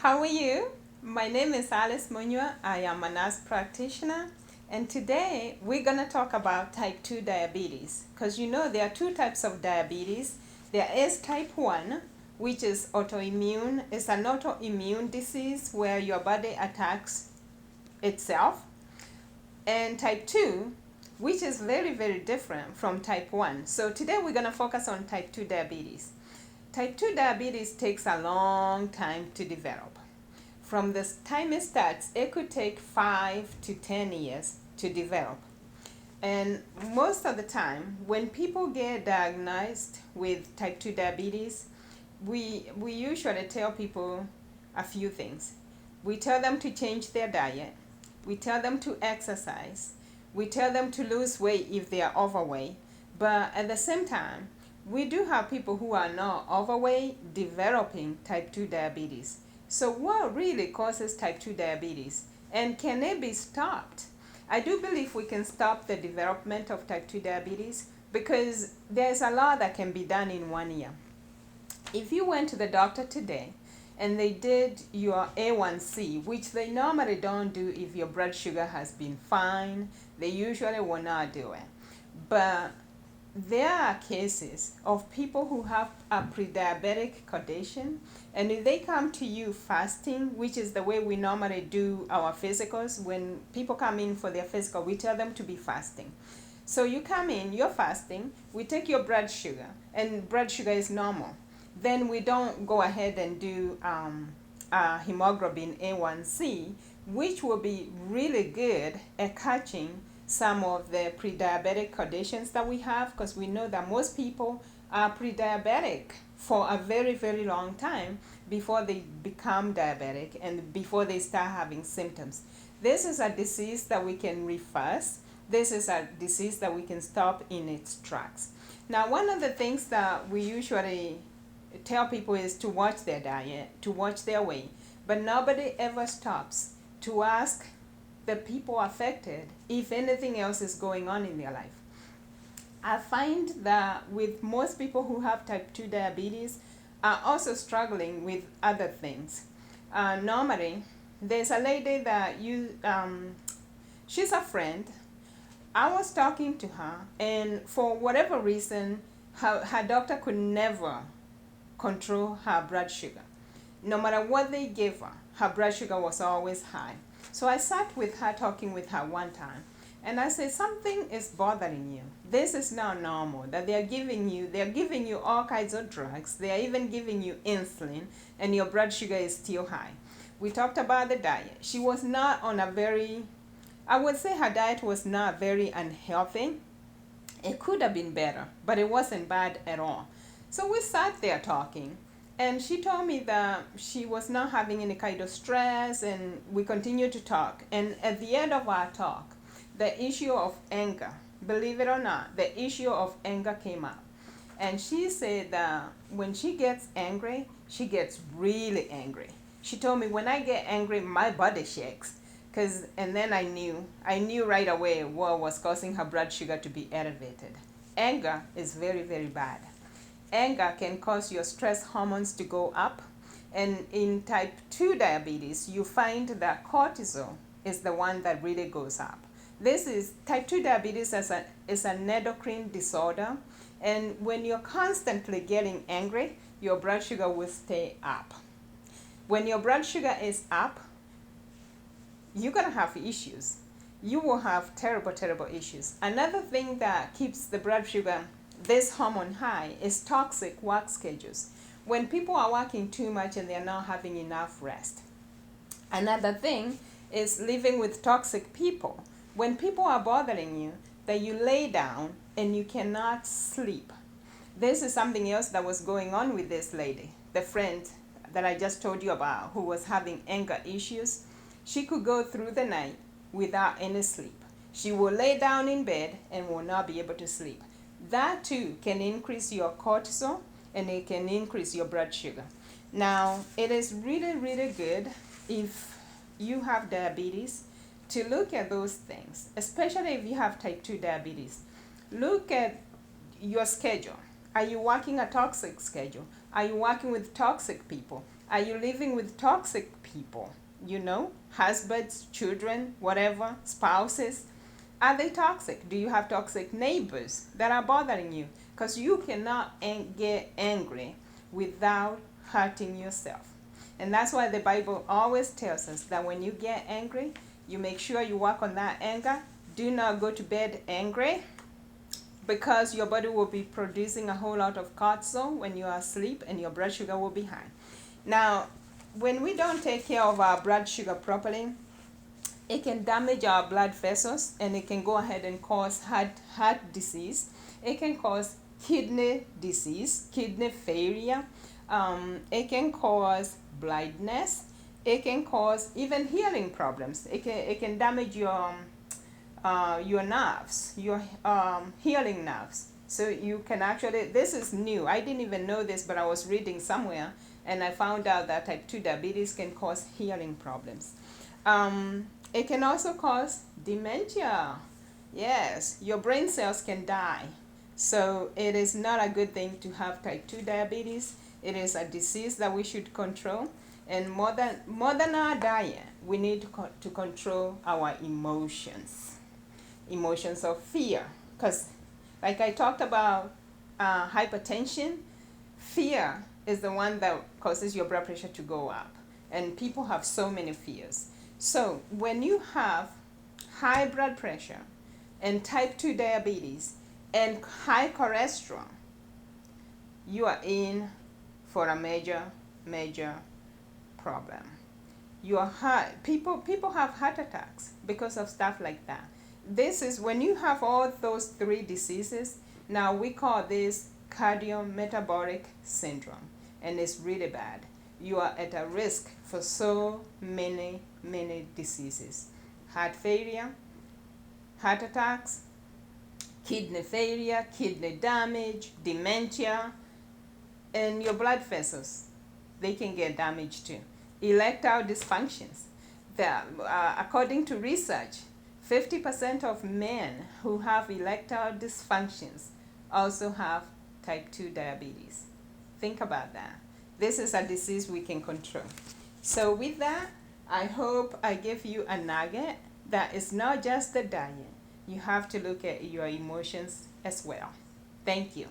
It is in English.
How are you? My name is Alice Munyua. I am a nurse practitioner, and today we're going to talk about type 2 diabetes because there are two types of diabetes. There is type 1, which is autoimmune. It's an autoimmune disease where your body attacks itself, and type 2, which is very, very different from type 1. So today we're going to focus on type 2 diabetes. Type 2 diabetes takes a long time to develop. From the time it starts, it could take 5 to 10 years to develop. And most of the time, when people get diagnosed with type 2 diabetes, we usually tell people a few things. We tell them to change their diet. We tell them to exercise. We tell them to lose weight if they are overweight. But at the same time, we do have people who are not overweight developing type 2 diabetes. So what really causes type 2 diabetes? And can it be stopped? I do believe we can stop the development of type 2 diabetes because there's a lot that can be done in 1 year. If you went to the doctor today and they did your A1C, which they normally don't do if your blood sugar has been fine, they usually will not do it. But there are cases of people who have a pre-diabetic condition, and if they come to you fasting, which is the way we normally do our physicals, when people come in for their physical, we tell them to be fasting. So you come in, you're fasting, we take your blood sugar, and blood sugar is normal. Then we don't go ahead and do hemoglobin A1C, which will be really good at catching some of the pre-diabetic conditions that we have, because we know that most people are pre-diabetic for a very, very long time before they become diabetic and before they start having symptoms. This is a disease that we can reverse. This is a disease that we can stop in its tracks. Now, one of the things that we usually tell people is to watch their diet, to watch their weight, but nobody ever stops to ask the people affected if anything else is going on in their life. I find that with most people who have type 2 diabetes are also struggling with other things. Normally, there's a lady that she's a friend. I was talking to her, and for whatever reason, her doctor could never control her blood sugar. No matter what they gave her, her blood sugar was always high. So I sat with her, talking with her one time, and I said, something is bothering you. This is not normal, that they're giving you all kinds of drugs. They are even giving you insulin, and your blood sugar is still high. We talked about the diet. She was not on I would say her diet was not very unhealthy. It could have been better, but it wasn't bad at all. So we sat there talking, and she told me that she was not having any kind of stress, and we continued to talk. And at the end of our talk, the issue of anger, believe it or not, the issue of anger came up. And she said that when she gets angry, she gets really angry. She told me, when I get angry, my body shakes. And then I knew right away what was causing her blood sugar to be elevated. Anger is very, very bad. Anger can cause your stress hormones to go up. And in type 2 diabetes, you find that cortisol is the one that really goes up. This is type 2 diabetes is an endocrine disorder. And when you're constantly getting angry, your blood sugar will stay up. When your blood sugar is up, you're going to have issues. You will have terrible, terrible issues. Another thing that keeps the blood sugar, this hormone, high is toxic work schedules. When people are working too much and they're not having enough rest. Another thing is living with toxic people. When people are bothering you, that you lay down and you cannot sleep. This is something else that was going on with this lady, the friend that I just told you about, who was having anger issues. She could go through the night without any sleep. She will lay down in bed and will not be able to sleep. That too can increase your cortisol, and it can increase your blood sugar. Now, it is really, really good if you have diabetes to look at those things, especially if you have type 2 diabetes. Look at your schedule. Are you working a toxic schedule? Are you working with toxic people? Are you living with toxic people? You know, husbands, children, whatever, spouses. Are they toxic? Do you have toxic neighbors that are bothering you? Because you cannot get angry without hurting yourself. And that's why the Bible always tells us that when you get angry, you make sure you work on that anger. Do not go to bed angry, because your body will be producing a whole lot of cortisol when you are asleep, and your blood sugar will be high. Now, when we don't take care of our blood sugar properly, it can damage our blood vessels, and it can go ahead and cause heart disease. It can cause kidney disease, kidney failure. It can cause blindness. It can cause even hearing problems. It can damage your nerves, your healing nerves. So you can actually, this is new. I didn't even know this, but I was reading somewhere, and I found out that type 2 diabetes can cause hearing problems. It can also cause dementia. Yes, your brain cells can die. So it is not a good thing to have type 2 diabetes. It is a disease that we should control. And more than our diet, we need to control our emotions. Emotions of fear. Because like I talked about hypertension, fear is the one that causes your blood pressure to go up. And people have so many fears. So when you have high blood pressure and type 2 diabetes and high cholesterol, you are in for a major problem. People have heart attacks because of stuff like that. This is when you have all those three diseases. Now we call this cardiometabolic syndrome, and it's really bad. You are at a risk for so many diseases: heart failure, heart attacks, kidney failure, kidney damage, dementia, and your blood vessels, they can get damaged too. Erectile dysfunctions. According to research, 50% of men who have erectile dysfunctions also have type 2 diabetes. Think about that. This is a disease we can control. So with that, I hope I gave you a nugget that is not just the diet. You have to look at your emotions as well. Thank you.